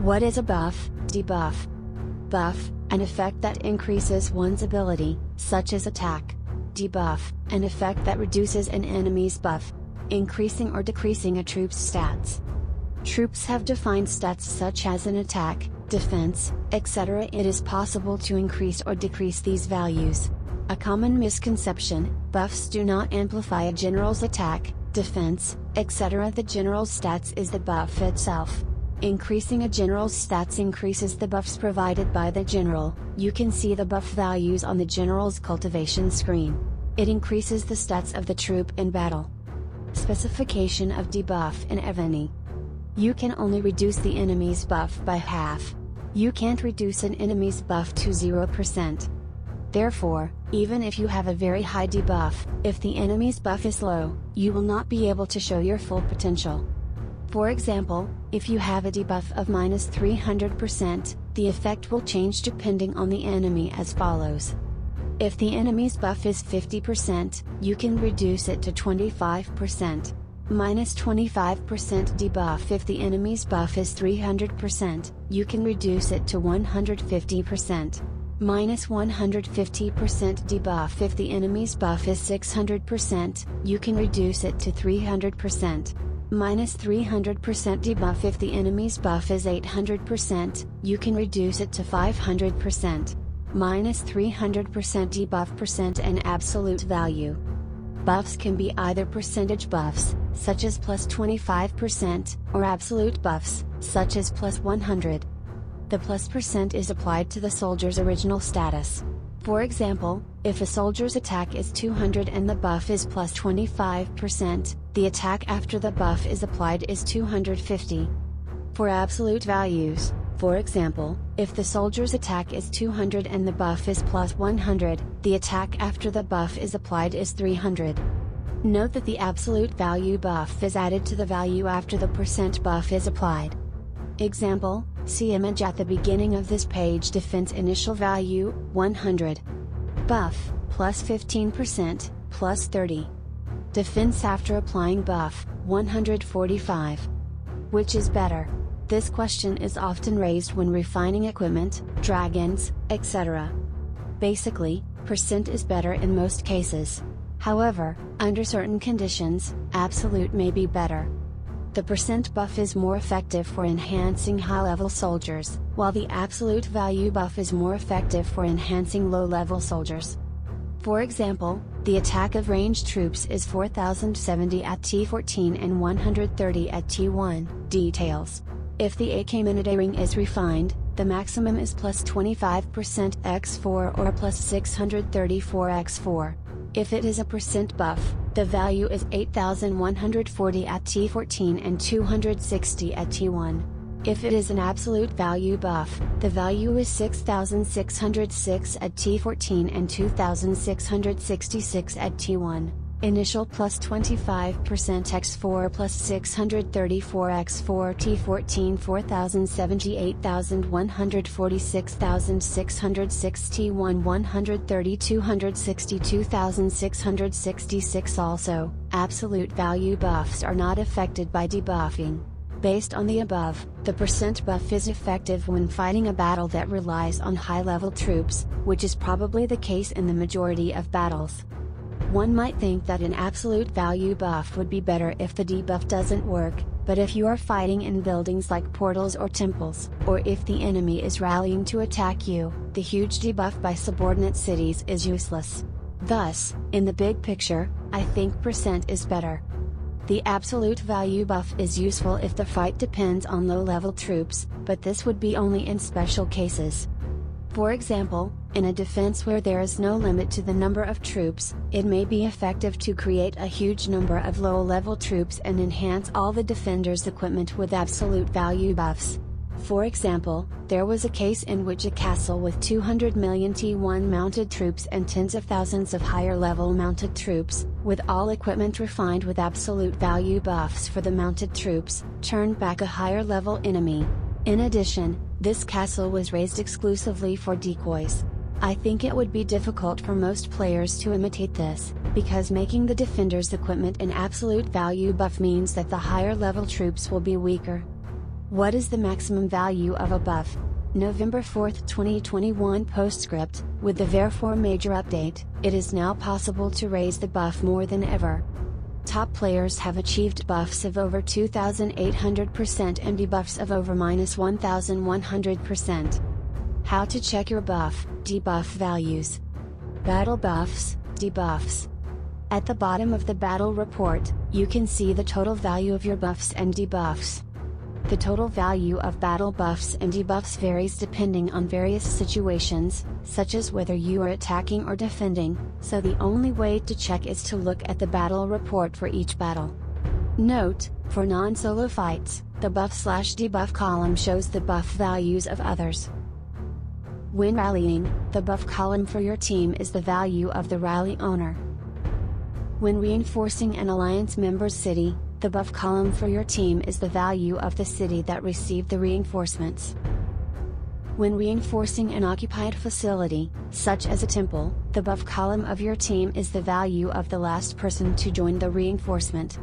What is a buff? Debuff. Buff, an effect that increases one's ability, such as attack. Debuff, an effect that reduces an enemy's buff, increasing or decreasing a troop's stats. Troops have defined stats such as an attack, defense, etc. It is possible to increase or decrease these values. A common misconception: buffs do not amplify a general's attack, defense, etc. The general's stats is the buff itself. Increasing a general's stats increases the buffs provided by the general. You can see the buff values on the general's cultivation screen. It increases the stats of the troop in battle. Specification of debuff in Evony. You can only reduce the enemy's buff by half. You can't reduce an enemy's buff to 0%. Therefore, even if you have a very high debuff, if the enemy's buff is low, you will not be able to show your full potential. For example, if you have a debuff of -300%, the effect will change depending on the enemy as follows. If the enemy's buff is 50%, you can reduce it to 25%. -25% debuff. If the enemy's buff is 300%, you can reduce it to 150%. -150% debuff. If the enemy's buff is 600%, you can reduce it to 300%. -300% debuff. If the enemy's buff is 800%, you can reduce it to 500%. -300% debuff. Percent and absolute value. Buffs can be either percentage buffs, such as +25%, or absolute buffs, such as +100. The +% is applied to the soldier's original status. For example, if a soldier's attack is 200 and the buff is +25%, the attack after the buff is applied is 250. For absolute values, for example, if the soldier's attack is 200 and the buff is +100, the attack after the buff is applied is 300. Note that the absolute value buff is added to the value after the percent buff is applied. Example, see image at the beginning of this page. Defense initial value, 100. Buff, +15%, +30. Defense after applying buff, 145. Which is better? This question is often raised when refining equipment, dragons, etc. Basically, percent is better in most cases. However, under certain conditions, absolute may be better. The percent buff is more effective for enhancing high-level soldiers, while the absolute value buff is more effective for enhancing low-level soldiers. For example, the attack of ranged troops is 4070 at T14 and 130 at T1. Details. If the AK Minidering is refined, the maximum is +25% x4 or +634 x4. If it is a percent buff, the value is 8140 at T14 and 260 at T1. If it is an absolute value buff, the value is 6606 at T14 and 2666 at T1. Initial +25% x4 +634 x4 T14 4070 8146 T1 130 260 2666. Also, absolute value buffs are not affected by debuffing. Based on the above, the percent buff is effective when fighting a battle that relies on high-level troops, which is probably the case in the majority of battles. One might think that an absolute value buff would be better if the debuff doesn't work, but if you are fighting in buildings like portals or temples, or if the enemy is rallying to attack you, the huge debuff by subordinate cities is useless. Thus, in the big picture, I think percent is better. The absolute value buff is useful if the fight depends on low-level troops, but this would be only in special cases. For example, in a defense where there is no limit to the number of troops, it may be effective to create a huge number of low-level troops and enhance all the defender's equipment with absolute value buffs. For example, there was a case in which a castle with 200 million T1 mounted troops and tens of thousands of higher-level mounted troops, with all equipment refined with absolute value buffs for the mounted troops, turned back a higher-level enemy. In addition, this castle was raised exclusively for decoys. I think it would be difficult for most players to imitate this, because making the defender's equipment an absolute value buff means that the higher level troops will be weaker. What is the maximum value of a buff? November 4, 2021 postscript, with the therefore major update, it is now possible to raise the buff more than ever. Top players have achieved buffs of over 2,800% and debuffs of over -1,100%. How to check your buff, debuff values. Battle buffs, debuffs. At the bottom of the battle report, you can see the total value of your buffs and debuffs. The total value of battle buffs and debuffs varies depending on various situations, such as whether you are attacking or defending, so the only way to check is to look at the battle report for each battle. Note, for non-solo fights, the buff/debuff column shows the buff values of others. When rallying, the buff column for your team is the value of the rally owner. When reinforcing an alliance member's city, the buff column for your team is the value of the city that received the reinforcements. When reinforcing an occupied facility, such as a temple, the buff column of your team is the value of the last person to join the reinforcement.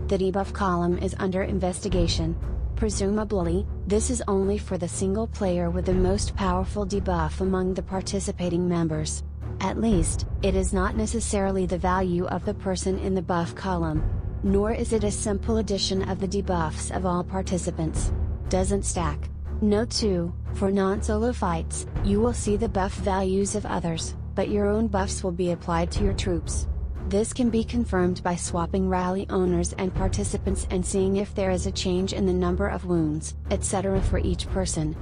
The debuff column is under investigation. Presumably, this is only for the single player with the most powerful debuff among the participating members. At least, it is not necessarily the value of the person in the buff column. Nor is it a simple addition of the debuffs of all participants. Doesn't stack. Note 2, for non-solo fights, you will see the buff values of others, but your own buffs will be applied to your troops. This can be confirmed by swapping rally owners and participants and seeing if there is a change in the number of wounds, etc. for each person.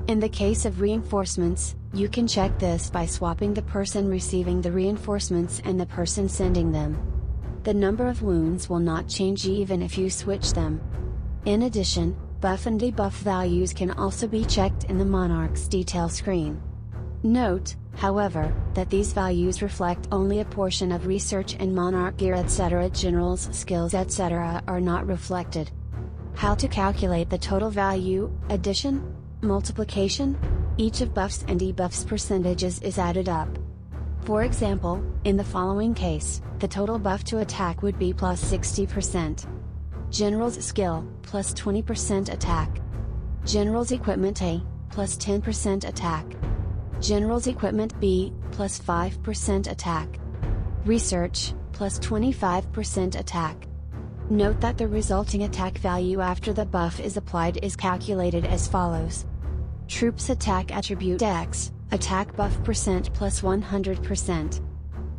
In the case of reinforcements, you can check this by swapping the person receiving the reinforcements and the person sending them. The number of wounds will not change even if you switch them. In addition, buff and debuff values can also be checked in the Monarch's detail screen. Note, however, that these values reflect only a portion of research and Monarch gear etc. Generals' skills etc. are not reflected. How to calculate the total value, addition? Multiplication? Each of buffs and debuffs percentages is added up. For example, in the following case, the total buff to attack would be plus 60%. General's skill, plus 20% attack. General's equipment A, plus 10% attack. General's equipment B, plus 5% attack. Research, plus 25% attack. Note that the resulting attack value after the buff is applied is calculated as follows. Troops attack attribute X, attack buff percent plus 100%.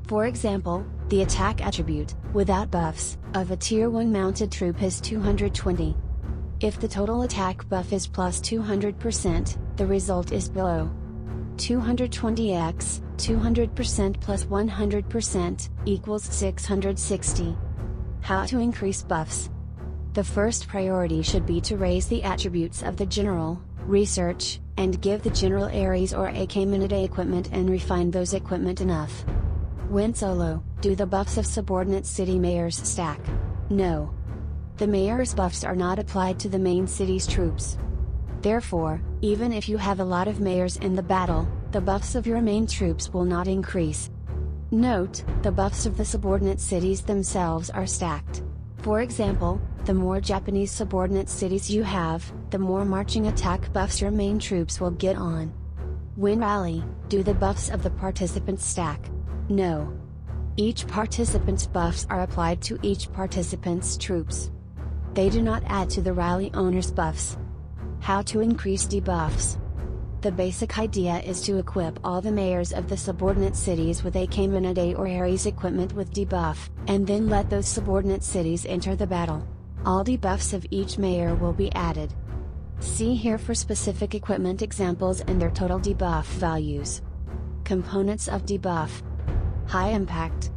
For example, the attack attribute, without buffs, of a tier 1 mounted troop is 220. If the total attack buff is plus 200%, the result is below. 220x, 200% plus 100%, equals 660. How to increase buffs? The first priority should be to raise the attributes of the general, research, and give the general Ares or AK-Minute equipment and refine those equipment enough. When solo, do the buffs of subordinate city mayors stack? No. The mayor's buffs are not applied to the main city's troops. Therefore, even if you have a lot of mayors in the battle, the buffs of your main troops will not increase. Note, the buffs of the subordinate cities themselves are stacked. For example, the more Japanese subordinate cities you have, the more marching attack buffs your main troops will get on. When rally, do the buffs of the participants stack? No. Each participant's buffs are applied to each participant's troops. They do not add to the rally owner's buffs. How to increase debuffs? The basic idea is to equip all the mayors of the subordinate cities with AK-Minute or Ares equipment with debuff, and then let those subordinate cities enter the battle. All debuffs of each mayor will be added. See here for specific equipment examples and their total debuff values. Components of debuff. High impact.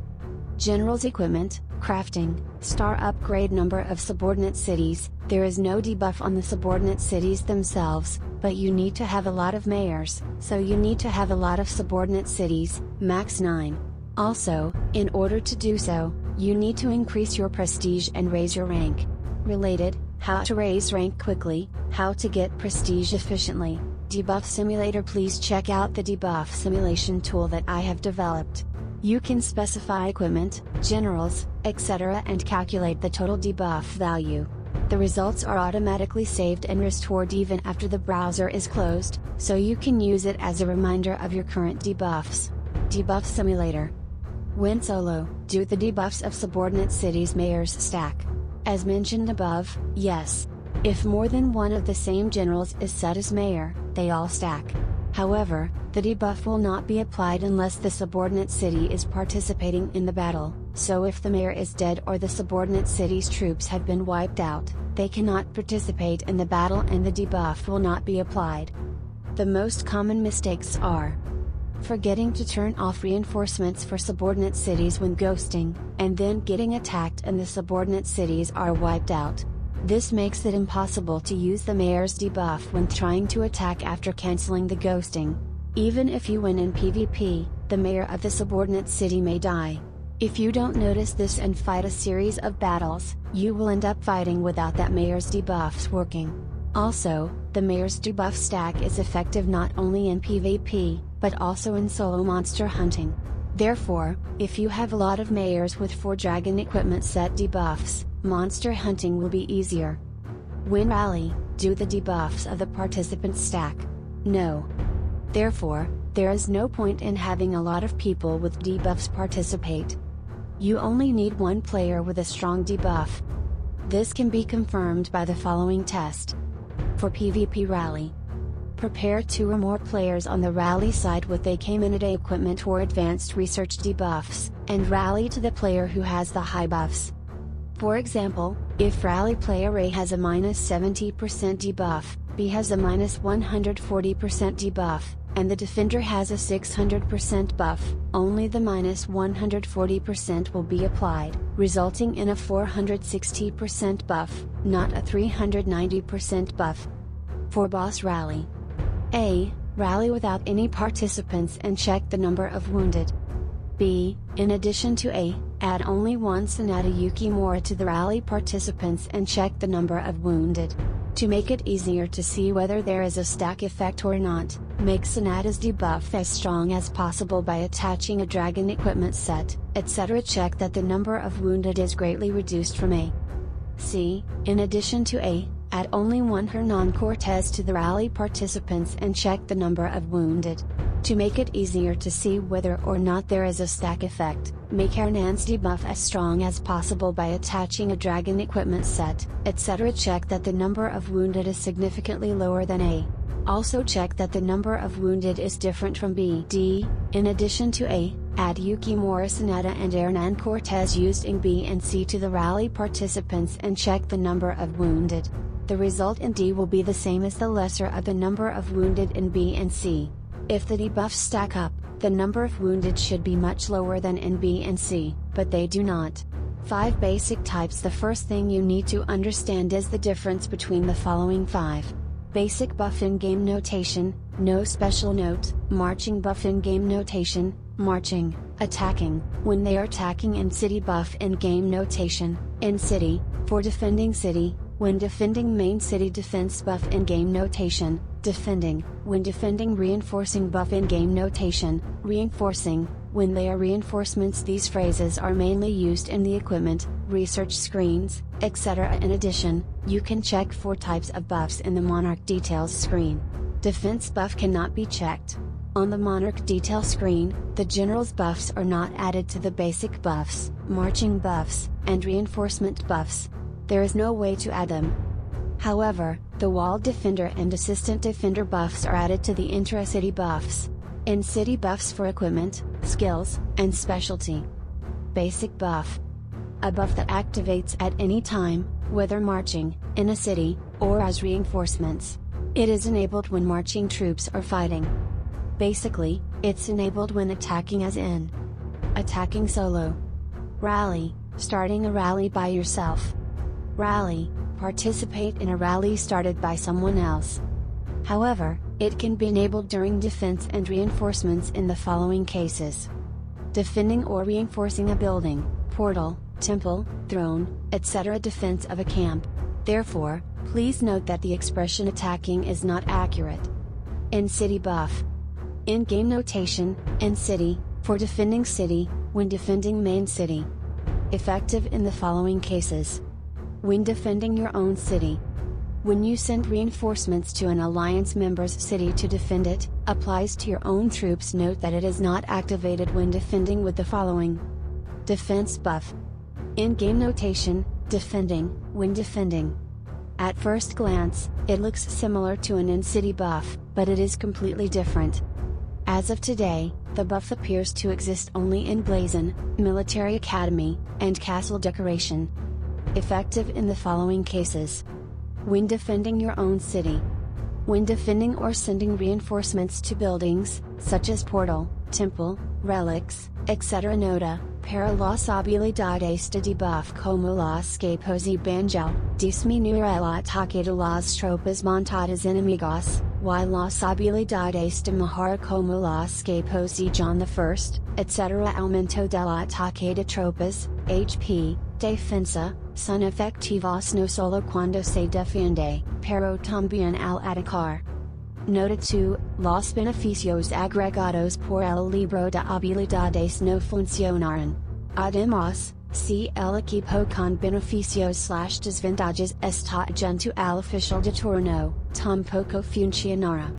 General's equipment, crafting, star upgrade number of subordinate cities. There is no debuff on the subordinate cities themselves, but you need to have a lot of mayors, so you need to have a lot of subordinate cities, max 9. Also, in order to do so, you need to increase your prestige and raise your rank. Related, how to raise rank quickly, how to get prestige efficiently. Debuff Simulator. Please check out the debuff simulation tool that I have developed. You can specify equipment, generals, etc. and calculate the total debuff value. The results are automatically saved and restored even after the browser is closed, so you can use it as a reminder of your current debuffs. Debuff Simulator. When solo, do the debuffs of subordinate cities' mayors stack? As mentioned above, yes. If more than one of the same generals is set as mayor, they all stack. However, the debuff will not be applied unless the subordinate city is participating in the battle, so if the mayor is dead or the subordinate city's troops have been wiped out, they cannot participate in the battle and the debuff will not be applied. The most common mistakes are forgetting to turn off reinforcements for subordinate cities when ghosting, and then getting attacked and the subordinate cities are wiped out. This makes it impossible to use the mayor's debuff when trying to attack after cancelling the ghosting. Even if you win in PvP, the mayor of the subordinate city may die. If you don't notice this and fight a series of battles, you will end up fighting without that mayor's debuffs working. Also, the mayor's debuff stack is effective not only in PvP, but also in solo monster hunting. Therefore, if you have a lot of mayors with 4 dragon equipment set debuffs, monster hunting will be easier. When rally, do the debuffs of the participants stack? No. Therefore, there is no point in having a lot of people with debuffs participate. You only need one player with a strong debuff. This can be confirmed by the following test. For PvP rally, prepare 2 or more players on the rally side with AK-minute equipment or advanced research debuffs, and rally to the player who has the high buffs. For example, if rally player A has a -70% debuff, B has a -140% debuff, and the defender has a 600% buff, only the -140% will be applied, resulting in a 460% buff, not a 390% buff. For boss rally. A. Rally without any participants and check the number of wounded. B. In addition to A, add only one Sonata Yukimura to the rally participants and check the number of wounded. To make it easier to see whether there is a stack effect or not, make Sonata's debuff as strong as possible by attaching a dragon equipment set, etc. Check that the number of wounded is greatly reduced from A. C. In addition to A, add only one Hernan Cortez to the rally participants and check the number of wounded. To make it easier to see whether or not there is a stack effect, make Hernan's debuff as strong as possible by attaching a dragon equipment set, etc. Check that the number of wounded is significantly lower than A. Also check that the number of wounded is different from B. D. In addition to A, add Yukimura Sonata and Hernan Cortez used in B and C to the rally participants and check the number of wounded. The result in D will be the same as the lesser of the number of wounded in B and C. If the debuffs stack up, the number of wounded should be much lower than in B and C, but they do not. 5 basic types. The first thing you need to understand is the difference between the following 5. Basic buff in-game notation, no special note. Marching buff in-game notation, marching, attacking, when they are attacking. In city buff in-game notation, in city, for defending city, when defending main city. Defense buff in-game notation, defending, when defending. Reinforcing buff in-game notation, reinforcing, when they are reinforcements. These phrases are mainly used in the equipment, research screens, etc. In addition, you can check 4 types of buffs in the Monarch details screen. Defense buff cannot be checked. On the Monarch detail screen, the general's buffs are not added to the basic buffs, marching buffs, and reinforcement buffs. There is no way to add them. However, the wall defender and assistant defender buffs are added to the intra-city buffs. In city buffs for equipment, skills, and specialty. Basic buff. A buff that activates at any time, whether marching, in a city, or as reinforcements. It is enabled when marching troops are fighting. Basically, it's enabled when attacking, as in attacking solo. Rally, starting a rally by yourself. Rally, participate in a rally started by someone else. However, it can be enabled during defense and reinforcements in the following cases. Defending or reinforcing a building, portal, temple, throne, etc. Defense of a camp. Therefore, please note that the expression attacking is not accurate. In city buff. In-game notation, in city, for defending city, when defending main city. Effective in the following cases. When defending your own city. When you send reinforcements to an alliance member's city to defend it, applies to your own troops. Note that it is not activated when defending with the following defense buff. In-game notation, defending, when defending. At first glance, it looks similar to an in-city buff, but it is completely different. As of today, the buff appears to exist only in Blazon, Military Academy, and Castle Decoration. Effective in the following cases. When defending your own city. When defending or sending reinforcements to buildings, such as portal, temple, relics, etc. Nota, para las habilidades de debuff como las que pose banjo, disminuir el ataque de las tropas montadas enemigas, y las habilidades de mejora como las que pose John I, etc. Aumento del ataque de tropas, HP, defensa, son efectivos no solo cuando se defiende, pero también al atacar. Nota 2, los beneficios agregados por el libro de habilidades no funcionaron. Además, si el equipo con beneficios/desventajas está junto al oficial de turno, tampoco funcionará.